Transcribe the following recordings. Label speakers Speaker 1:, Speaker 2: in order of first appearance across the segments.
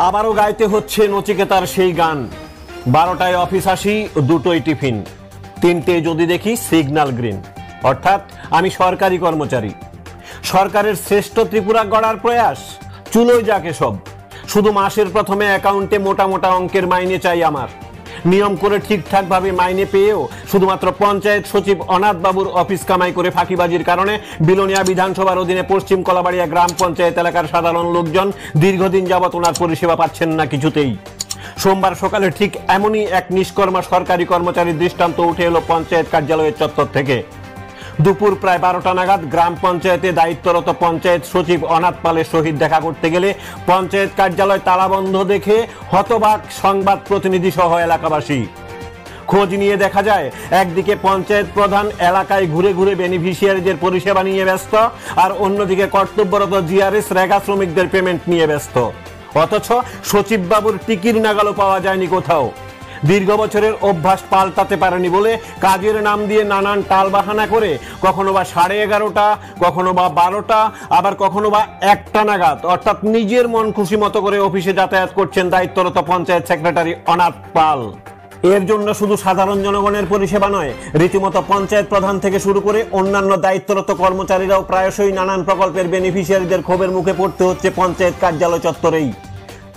Speaker 1: আবারও গাইতে হচ্ছে নচিকেতার সেই গান। 12টায় অফিস আসি, 2টোয় টিফিন, 3টে যদি দেখি সিগন্যাল গ্রিন। অর্থাৎ আমি সরকারি কর্মচারী। সরকারের শ্রেষ্ঠ ত্রিপুরা গড়ার প্রয়াস, চুলোই যাকে সব। শুধু মাসের প্রথমে অ্যাকাউন্টে মোটা মোটা অঙ্কের মাইনে চাই আমার। নিয়ম করে ঠিকঠাক ভাবে মাইনে পেয়েও শুধুমাত্র পঞ্চায়েত সচিব অনাথ বাবুর অফিস কামাই করে ফাঁকিবাজির কারণে বিলোনিয়া বিধানসভার অধীনে পশ্চিম কলাবাড়িয়া গ্রাম পঞ্চায়েত এলাকার সাধারণ লোকজন দীর্ঘদিন যাবৎ ওনার পরিষেবা পাচ্ছেন না কিছুতেই। সোমবার সকালে ঠিক এমনই এক নিষ্কর্মা সরকারি কর্মচারীর দৃষ্টান্ত উঠে এলো পঞ্চায়েত কার্যালয়ের চত্বর থেকে। দুপুর প্রায় 12টা নাগাদ গ্রাম পঞ্চায়েতে দায়িত্বরত পঞ্চায়েত সচিব অনাথ পালের সহিত দেখা করতে গেলে পঞ্চায়েত কার্যালয় তালাবন্ধ দেখে হতবাক সংবাদ প্রতিনিধি সহ এলাকাবাসী। খোঁজ নিয়ে দেখা যায়, একদিকে পঞ্চায়েত প্রধান এলাকায় ঘুরে ঘুরে বেনিফিশিয়ারিদের পরিষেবা নিয়ে ব্যস্ত, আর অন্যদিকে কর্তব্যরত জিআরএস রেগা শ্রমিকদের পেমেন্ট নিয়ে ব্যস্ত। অথচ সচিব বাবুর টিকির নাগালও পাওয়া যায়নি কোথাও। দীর্ঘ বছরের অভ্যাস পাল্টাতে পারেনি বলে কাজের নাম দিয়ে নানান টালবাহানা করে কখনো বা 11:30, কখনো বা 12টা, আবার কখনো বা 1টা নাগাদ, অর্থাৎ নিজের মন খুশি মতো করে অফিসে যাতায়াত করছেন দায়িত্বরত পঞ্চায়েত সেক্রেটারি অনাথ পাল। এর জন্য শুধু সাধারণ জনগণের পরিষেবা নয়, রীতিমতো পঞ্চায়েত প্রধান থেকে শুরু করে অন্যান্য দায়িত্বরত কর্মচারীরাও প্রায়শই নানান প্রকল্পের বেনিফিশিয়ারিদের ক্ষোভের মুখে পড়তে হচ্ছে পঞ্চায়েত কার্যালয় চত্বরেই।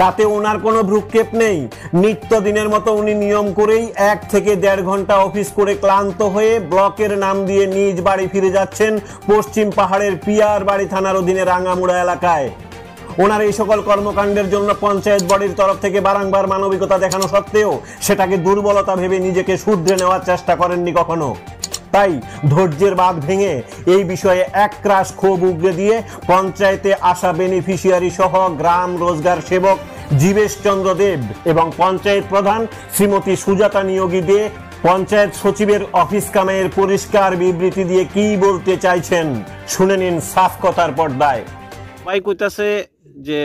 Speaker 1: তাতে ওনার কোনো ভ্রুক্ষেপ নেই। নিত্যদিনের মতো উনি নিয়ম করেই 1 থেকে 1.5 ঘন্টা অফিস করে ক্লান্ত হয়ে ব্লকের নাম দিয়ে নিজ বাড়ি ফিরে যাচ্ছেন পশ্চিম পাহাড়ের পিয়ার বাড়ি থানার অধীনে রাঙ্গামুড়া এলাকায়। ওনার এই সকল কর্মকাণ্ডের জন্য পঞ্চায়েত বডির তরফ থেকে বারংবার মানবিকতা দেখানো সত্ত্বেও সেটাকে দুর্বলতা ভেবে নিজেকে শুধরে নেওয়ার চেষ্টা করেননি কখনো। তাই ধৈর্যের বাঁধ ভেঙে এই বিষয়ে একরাশ ক্ষোভ উগরে দিয়ে পঞ্চায়েতে আসা বেনিফিশিয়ারি সহ গ্রাম রোজগার সেবক জীবেশ চন্দ্র দেব এবং পঞ্চায়েত প্রধান শ্রীমতী সুজাতা নিয়োগী দে পঞ্চায়েত সচিবের অফিস কামাইয়ের পরিষ্কার বিবৃতি দিয়ে কি বলতে চাইছেন শুনে নিন সাফ কথার পর্দায়।
Speaker 2: ভাই কইতাছে যে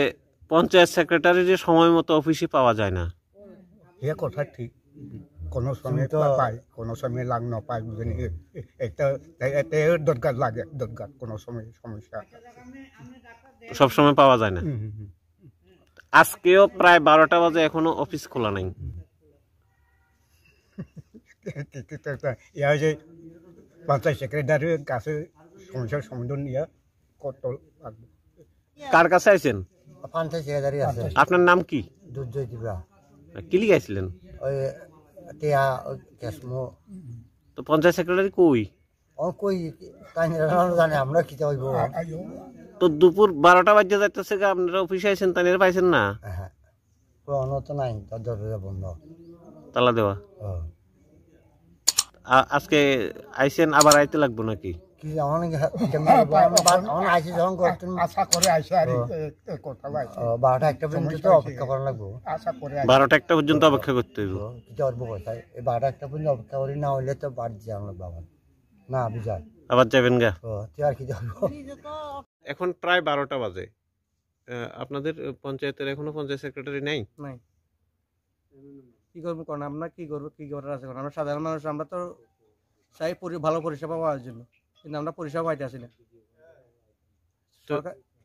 Speaker 2: পঞ্চায়েত সেক্রেটারি যে সময় মতো অফিসে পাওয়া যায় না।
Speaker 3: এ কথা ঠিক, কোনো সময় পাই, কোনো সময় লাগ না পাই, বুঝলি। একটা দরকার লাগে, দরকার কোনো সময় সমস্যা,
Speaker 2: সব সময় পাওয়া যায় না। আজকেও প্রায় 12টা বাজে এখনো অফিস খোলা নাই।
Speaker 3: যে পঞ্চায়েত সেক্রেটারির কাছে সমস্যার সমাধান নিয়ে কত লাগবে।
Speaker 2: কার কাছে আইছেন?
Speaker 4: পঞ্চায়েত সেক্রেটারি আছে।
Speaker 2: আপনার নাম কি?
Speaker 4: দুর্জয় দিবা।
Speaker 2: কি লিখাইছিলেন?
Speaker 4: ওই টিয়া কেসমো।
Speaker 2: তো পঞ্চায়েত সেক্রেটারি কই?
Speaker 4: ও কই তাই জানে, আমরা কি চাইবো।
Speaker 2: তো দুপুর 12টা বাজে যাইতেছে, আপনারা অফিসে আইছেন, তাই পাইছেন না?
Speaker 4: হ্যাঁ, কোনো তো নাই, তার দরজা বন্ধ,
Speaker 2: তালা দেওয়া। আজকে আইছেন, আবার আইতে লাগবো নাকি?
Speaker 4: কি অনেক আইসি যখন করতেন আশা করে আইসে আর কথা 12টা 1টা পর্যন্ত অপেক্ষা করা লাগবো।
Speaker 2: 12টা 1টা পর্যন্ত অপেক্ষা করতে হইব।
Speaker 4: কি করবো কোথায়? এই 12টা 1টা পর্যন্ত অপেক্ষা করি, না হইলে তো বাড়ি যাওয়া লাগবে আবার। না বুঝায়
Speaker 2: আবার যাবেন গা?
Speaker 4: তুই আর কি যাবো।
Speaker 2: এখন প্রায় 12টা বাজে, আপনাদের পঞ্চায়েতের এখনো পঞ্চায়েত সেক্রেটারি নাই?
Speaker 5: নাই। কি করবো কোন, আমরা কি করবো, কি করার আছে? আমরা সাধারণ মানুষ, আমরা তো চাই ভালো পরিষেবা পাওয়ার জন্য, কিন্তু আমরা পরিষেবা পাইতে আসি না।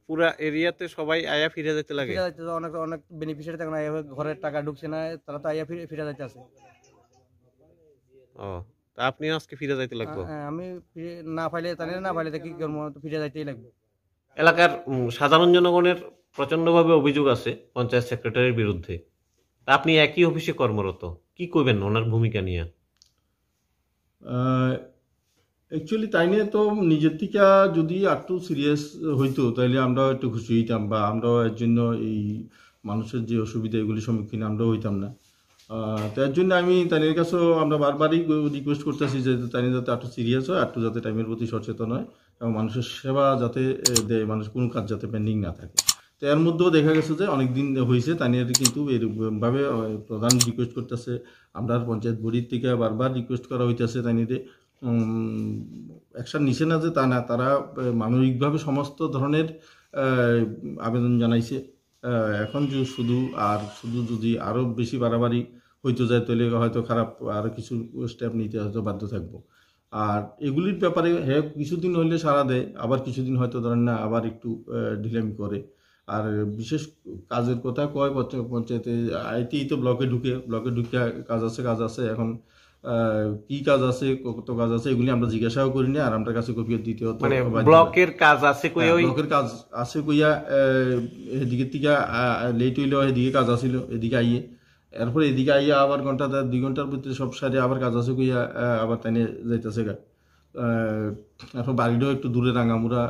Speaker 2: পুরা এরিয়াতে সবাই আয়া ফিরে যেতে লাগে।
Speaker 5: অনেক অনেক বেনিফিশিয়ারি থাকে না, ঘরের টাকা ঢুকছে না, তারা তো আয়া ফিরে যাইতে আছে।
Speaker 2: ও, তা আপনি আজকে ফিরে যাইতে লাগবে?
Speaker 5: আমি না পাইলে কি করবো, ফিরে যাইতেই লাগবে।
Speaker 2: এলাকার সাধারণ জনগণের প্রচন্ডভাবে অভিযোগ আছে পঞ্চায়েত সেক্রেটারির বিরুদ্ধে। তা আপনি একই অফিসে কর্মরত, কি করবেন ওনার ভূমিকা নিয়ে?
Speaker 6: অ্যাকচুয়ালি তাই নিয়ে তো নিজের থেকে যদি একটু সিরিয়াস হইতো তাহলে আমরা একটু খুশি হইতাম, বা আমরা এর জন্য এই মানুষের যে অসুবিধা এগুলির সম্মুখীন আমরাও হইতাম না। তার জন্য আমি তাদের কাছেও আমরা বারবারই রিকোয়েস্ট করতেছি যে তাই যাতে একটু সিরিয়াস হয়, একটু যাতে টাইমের প্রতি সচেতন হয় এবং মানুষের সেবা যাতে দেয়, মানুষ কোনো কাজ যাতে পেন্ডিং না থাকে। তো এর মধ্যেও দেখা গেছে যে অনেক দিন হয়েছে তানিয়া কিন্তু এরকমভাবে প্রধান রিকোয়েস্ট করতেছে, আমরা পঞ্চায়েত বডির থেকে বারবার রিকোয়েস্ট করা হইতেছে, তানিদের অ্যাকশন নিছে না যে তা না, তারা মানবিকভাবে সমস্ত ধরনের আবেদন জানাইছে। এখন শুধু যদি আরও বেশি বাড়াবাড়ি হইতে যায় তাহলে হয়তো খারাপ আরও কিছু স্টেপ নিতে হয়তো বাধ্য থাকবো। আর এগুলির ব্যাপারে হ্যাঁ কিছুদিন হইলে সাড়া দেয়, আবার কিছুদিন হয়তো ধরেন না আবার একটু ঢিলামি করে। আর বিশেষ কাজের কথা কয় পঞ্চায়েতে আইতেই তো ব্লকে ঢুকে কাজ আছে এখন কি কাজ আছে কত কাজ আছে এগুলি আমরা জিজ্ঞাসাও করি না আর আমার কাছে কপি দ্বিতীয়ত
Speaker 2: মানে ব্লকের কাজ আছে কই ওই
Speaker 6: ব্লকের কাজ আছে কইয়া এদিকে থেকে লেট হইল এদিকে কাজ আছিল এদিকে আইয়ে এরপরে এদিকে আইয়া আবার ঘন্টা 2 ঘন্টার ভিতরে সব সারে আবার কাজ আছে কইয়া আবার তাইনে যাইতেছে গা এখন বাড়িটাও একটু দূরে রাঙামুড়া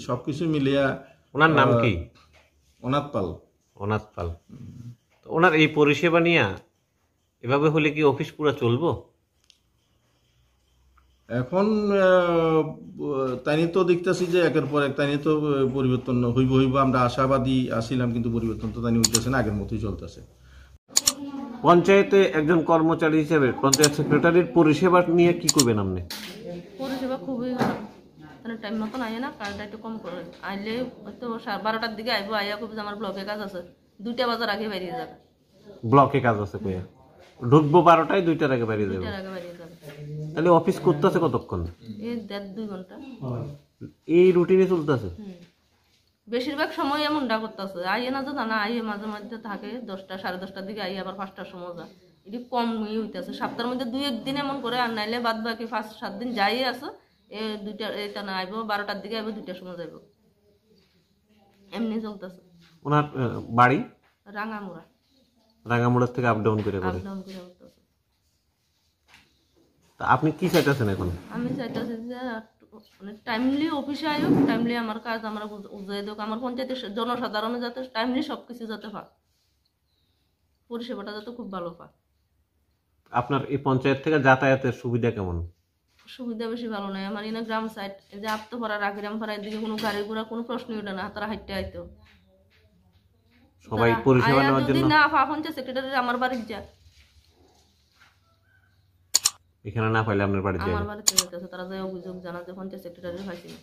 Speaker 6: সব কিছু মিলিয়া।
Speaker 2: ওনার নাম কি?
Speaker 6: অনাথ পাল।
Speaker 2: অনাথ পাল। তো ওনার এই পরিষেবা নিয়ে এভাবে হলে কি অফিস পুরো চলবো?
Speaker 6: এখন তাই তো দেখতেছি যে একের পর এক তাই তো পরিবর্তন হইব আমরা আশাবাদী আসিলাম কিন্তু পরিবর্তন তো তাই হইতেছে না, আগের মতোই চলতেছে।
Speaker 2: পঞ্চায়েতে একজন কর্মচারী হিসেবে পঞ্চায়েত সেক্রেটারির পরিষেবা নিয়ে কি করবেন আপনি?
Speaker 7: পরিষেবা খুবই খারাপ, মানে টাইম মতন আইয়ে না, কাজটা একটু কম করে আইলে হয়তো 12টার দিকে আইবো, আইয়া কবি যে আমার ব্লকে কাজ আছে, 2টা বাজার আগে বেরিয়ে যাবে।
Speaker 2: ব্লকে কাজ আছে কইয়া ঢুকবো 12টায়, 2টার আগে বেরিয়ে যাবে।
Speaker 7: 2টার আগে বেরিয়ে যাবে।
Speaker 2: তাহলে অফিস করতেছে কতক্ষণ?
Speaker 7: এই 1.5-2 ঘন্টা
Speaker 2: এই রুটিনে চলতেছে।
Speaker 7: বেশিরভাগ সময় এমনটা করতেছে, আইয়ে না তো না আইয়ে মাঝে মাঝে থাকে 10টা 10:30টার দিকে আইয়ে আবার 5টার সময় যায়, এটি কম হইতেছে। সপ্তাহের মধ্যে 2-1 দিন এমন করে, আর নাইলে বাদ বাকি 5-7 দিন যাই আছে। এইটা না আইবো 12টার দিকে আইবো, 2টার সময় যাইবো, এমনি চলতেছে।
Speaker 2: ওনার বাড়ি
Speaker 7: রাঙামুড়া।
Speaker 2: রাঙামুড়ার থেকে আপ ডাউন করে
Speaker 7: করতেছে।
Speaker 2: তা আপনি কি চাইতেছেন এখন?
Speaker 7: আমি চাইতেছি যে মানে টাইমলি অফিসে আয়োগ, টাইমলি আমার কাজ আমরা বুঝাই দেব, আমার পঞ্চায়েতের জনসাধারণ যাতে টাইমলি সবকিছু যাতে পায়, পরিষেবাটা যাতে খুব ভালো পায়।
Speaker 2: আপনার এই পঞ্চায়েত থেকে যাতায়াতের সুবিধা কেমন?
Speaker 7: সুবিধা বেশি ভালো নয় আমার এখানে গ্রাম সাইড, এই যে আপ্তপাড়া রাখিরামপাড়া এদিকে কোনো গাড়ি ঘোড়া কোনো প্রশ্নই ওঠে না, তারা হাঁটতে আইতো।
Speaker 2: সবাই পরিষেবা নেওয়ার জন্য
Speaker 7: না পঞ্চায়েত সেক্রেটারি আমার বাড়ির যা,
Speaker 2: এখানে না পাইলে আপনার বাড়িতে
Speaker 7: আমার বাড়িতে যেতেছে, তারা যে অভিযোগ জানাতে পঞ্চায়েত সেক্রেটারি পাইছি না।